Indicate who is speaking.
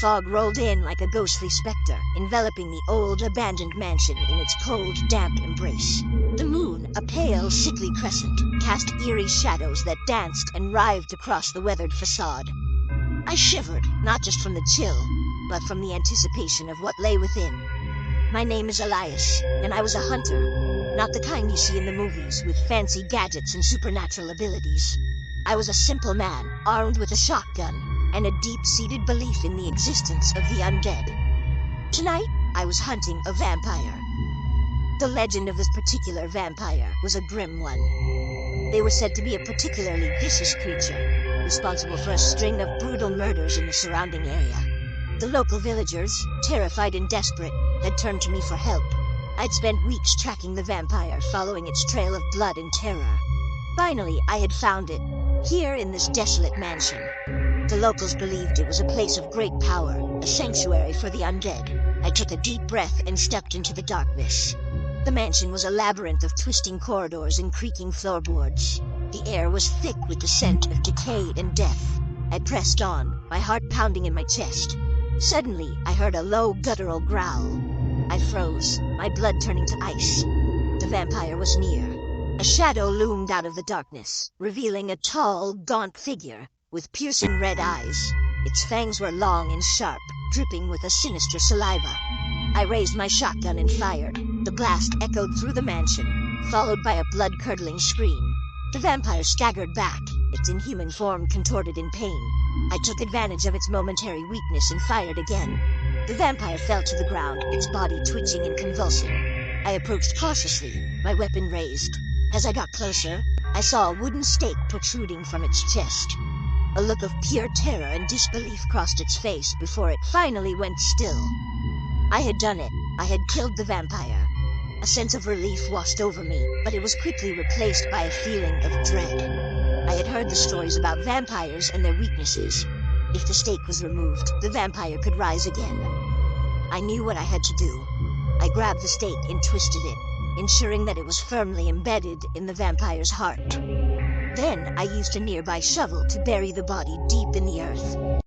Speaker 1: fog rolled in like a ghostly specter, enveloping the old, abandoned mansion in its cold, damp embrace. The moon, a pale, sickly crescent, cast eerie shadows that danced and writhed across the weathered facade. I shivered, not just from the chill, but from the anticipation of what lay within. My name is Elias, and I was a hunter, not the kind you see in the movies with fancy gadgets and supernatural abilities. I was a simple man, armed with a shotgun, and a deep-seated belief in the existence of the undead. Tonight, I was hunting a vampire. The legend of this particular vampire was a grim one. They were said to be a particularly vicious creature, responsible for a string of brutal murders in the surrounding area. The local villagers, terrified and desperate, had turned to me for help. I'd spent weeks tracking the vampire, following its trail of blood and terror. Finally, I had found it, here in this desolate mansion. The locals believed it was a place of great power, a sanctuary for the undead. I took a deep breath and stepped into the darkness. The mansion was a labyrinth of twisting corridors and creaking floorboards. The air was thick with the scent of decay and death. I pressed on, my heart pounding in my chest. Suddenly, I heard a low, guttural growl. I froze, my blood turning to ice. The vampire was near. A shadow loomed out of the darkness, revealing a tall, gaunt figure with piercing red eyes. Its fangs were long and sharp, dripping with a sinister saliva. I raised my shotgun and fired. The blast echoed through the mansion, followed by a blood-curdling scream. The vampire staggered back, its inhuman form contorted in pain. I took advantage of its momentary weakness and fired again. The vampire fell to the ground, its body twitching and convulsing. I approached cautiously, my weapon raised. As I got closer, I saw a wooden stake protruding from its chest. A look of pure terror and disbelief crossed its face before it finally went still. I had done it. I had killed the vampire. A sense of relief washed over me, but it was quickly replaced by a feeling of dread. I had heard the stories about vampires and their weaknesses. If the stake was removed, the vampire could rise again. I knew what I had to do. I grabbed the stake and twisted it, ensuring that it was firmly embedded in the vampire's heart. Then I used a nearby shovel to bury the body deep in the earth.